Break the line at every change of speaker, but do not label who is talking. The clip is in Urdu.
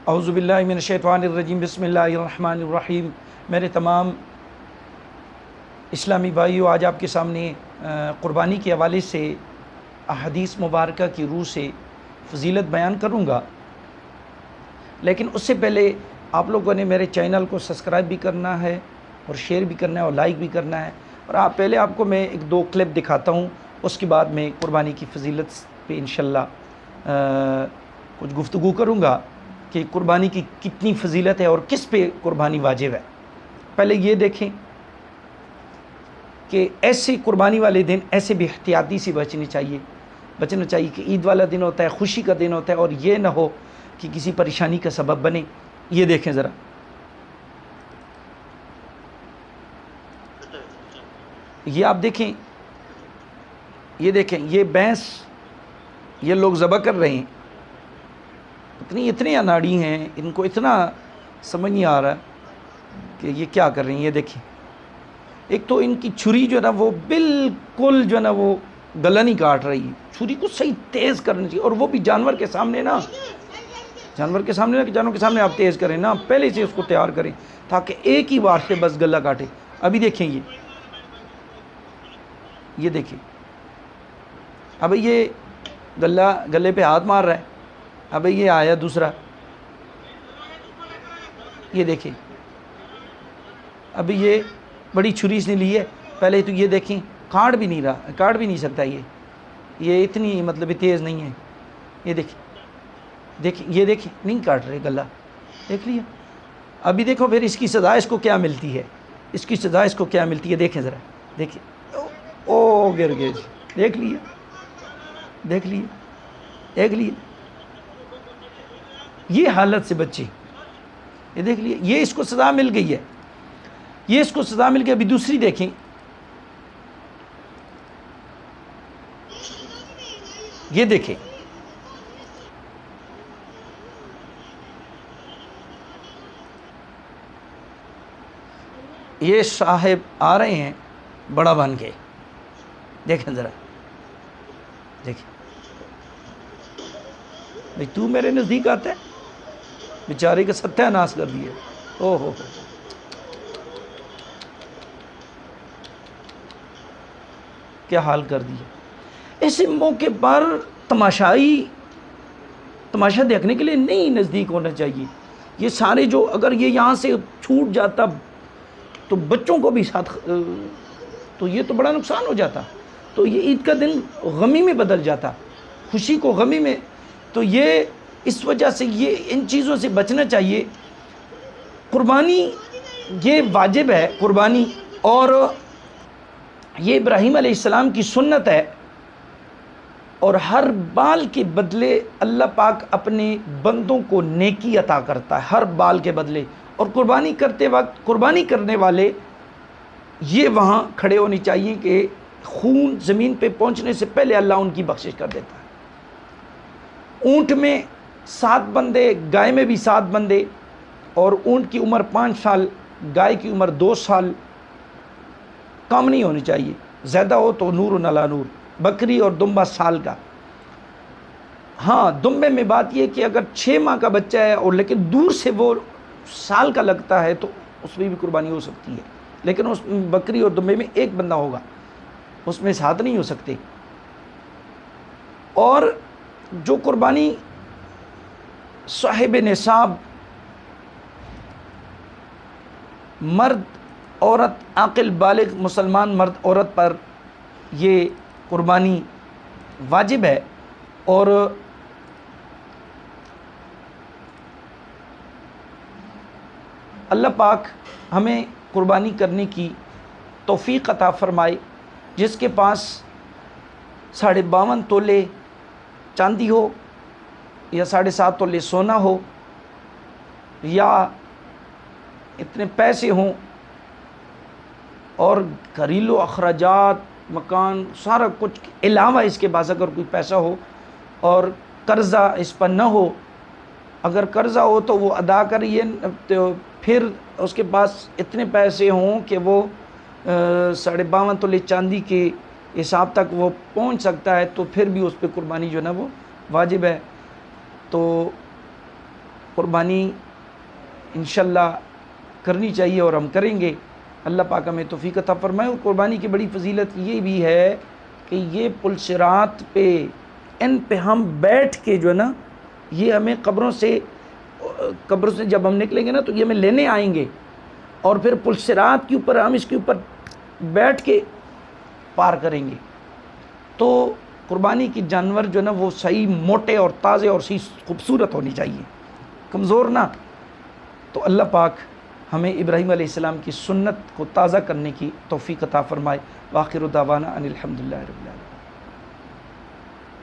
اعوذ باللہ من الشیطان الرجیم، بسم اللہ الرحمن الرحیم۔ میرے تمام اسلامی بھائیو، آج آپ کے سامنے قربانی کے حوالے سے احادیث مبارکہ کی روح سے فضیلت بیان کروں گا، لیکن اس سے پہلے آپ لوگوں نے میرے چینل کو سبسکرائب بھی کرنا ہے اور شیئر بھی کرنا ہے اور لائک بھی کرنا ہے۔ اور پہلے آپ کو میں ایک دو کلپ دکھاتا ہوں، اس کے بعد میں قربانی کی فضیلت پہ انشاءاللہ کچھ گفتگو کروں گا کہ قربانی کی کتنی فضیلت ہے اور کس پہ قربانی واجب ہے۔ پہلے یہ دیکھیں کہ ایسے قربانی والے دن ایسے بھی احتیاطی سے بچنا چاہیے کہ عید والا دن ہوتا ہے، خوشی کا دن ہوتا ہے، اور یہ نہ ہو کہ کسی پریشانی کا سبب بنے۔ یہ دیکھیں ذرا، یہ آپ دیکھیں، یہ بھینس یہ لوگ ذبح کر رہے ہیں، اتنے اناڑی ہیں، ان کو اتنا سمجھ نہیں آ رہا کہ یہ کیا کر رہے ہیں۔ یہ دیکھیں، ایک تو ان کی چھری جو ہے نا وہ بالکل جو ہے نا وہ گلا نہیں کاٹ رہی ہے، چھری کو صحیح تیز کرنی چاہیے، اور وہ بھی جانور کے سامنے کہ جانور کے سامنے آپ تیز کریں نا، پہلے سے اس کو تیار کریں تاکہ ایک ہی بار سے بس گلا کاٹے۔ ابھی دیکھیں، یہ دیکھیں، اب یہ گلے پہ ہاتھ مار رہا ہے، اب یہ آیا دوسرا، یہ دیکھیں، ابھی یہ بڑی چھری اس نے لی ہے، پہلے تو یہ دیکھیں کاٹ بھی نہیں سکتا، یہ اتنی مطلب تیز نہیں ہے۔ یہ دیکھیں نہیں کاٹ رہے گلا، دیکھ لیا۔ ابھی دیکھو پھر اس کی سزا اس کو کیا ملتی ہے، دیکھیں ذرا، دیکھیں، او گر گئے، دیکھ لیے یہ حالت سے بچے، یہ دیکھ لیے، یہ اس کو سزا مل گئی ہے، ابھی دوسری دیکھیں، یہ دیکھیں، یہ صاحب آ رہے ہیں بڑا بن کے، دیکھیں ذرا، دیکھیں بھئی تو میرے نزدیک آتا ہے، بیچارے کا ستیہ ناش کر دیا، او ہو کیا حال کر دیا۔ ایسے موقع پر تماشا دیکھنے کے لیے نہیں نزدیک ہونا چاہیے۔ یہ سارے جو اگر یہ یہاں سے چھوٹ جاتا تو بچوں کو بھی ساتھ، تو یہ تو بڑا نقصان ہو جاتا، تو یہ عید کا دن غمی میں بدل جاتا، خوشی کو غمی میں۔ تو یہ اس وجہ سے یہ ان چیزوں سے بچنا چاہیے۔ قربانی یہ واجب ہے قربانی، اور یہ ابراہیم علیہ السلام کی سنت ہے، اور ہر بال کے بدلے اللہ پاک اپنے بندوں کو نیکی عطا کرتا ہے، ہر بال کے بدلے۔ اور قربانی کرتے وقت قربانی کرنے والے یہ وہاں کھڑے ہونے چاہیے کہ خون زمین پہ پہنچنے سے پہلے اللہ ان کی بخشش کر دیتا ہے۔ اونٹ میں 7 بندے، گائے میں بھی 7 بندے، اور اونٹ کی عمر 5 سال، گائے کی عمر 2 سال، کم نہیں ہونی چاہیے، زیادہ ہو تو نور علی نور۔ بکری اور دمبا سال کا، ہاں دمبے میں بات یہ کہ اگر 6 ماہ کا بچہ ہے اور لیکن دور سے وہ سال کا لگتا ہے تو اس میں بھی قربانی ہو سکتی ہے، لیکن اس بکری اور دمبے میں ایک بندہ ہوگا، اس میں 7 نہیں ہو سکتے۔ اور جو قربانی صاحب نصاب مرد عورت عاقل بالغ مسلمان مرد عورت پر یہ قربانی واجب ہے، اور اللہ پاک ہمیں قربانی کرنے کی توفیق عطا فرمائے۔ جس کے پاس 52.5 تولے چاندی ہو، یا 7.5 تولے سونا ہو، یا اتنے پیسے ہوں، اور گھریلو اخراجات، مکان، سارا کچھ علاوہ اس کے پاس اگر کوئی پیسہ ہو، اور قرضہ اس پر نہ ہو، اگر قرضہ ہو تو وہ ادا کریے، تو پھر اس کے پاس اتنے پیسے ہوں کہ وہ 52.5 تولے چاندی کے حساب تک وہ پہنچ سکتا ہے، تو پھر بھی اس پہ قربانی جو ہے نا وہ واجب ہے۔ تو قربانی انشاءاللہ کرنی چاہیے اور ہم کریں گے. اللہ پاک ہمیں توفیق عطا فرمائے. اور قربانی کی بڑی فضیلت یہ بھی ہے کہ یہ پل صراط پہ ان پہ ہم بیٹھ کے جو ہے نا، یہ ہمیں قبروں سے جب ہم نکلیں گے نا تو یہ ہمیں لینے آئیں گے، اور پھر پل صراط کے اوپر ہم اس کے اوپر بیٹھ کے پار کریں گے. تو قربانی کی جانور جو ہے نا وہ صحیح موٹے اور تازے اور صحیح خوبصورت ہونی چاہیے، کمزور نہ. تو اللہ پاک ہمیں ابراہیم علیہ السلام کی سنت کو تازہ کرنے کی توفیق عطا فرمائے. وآخر دعوانا ان الحمدللہ رب العالمین.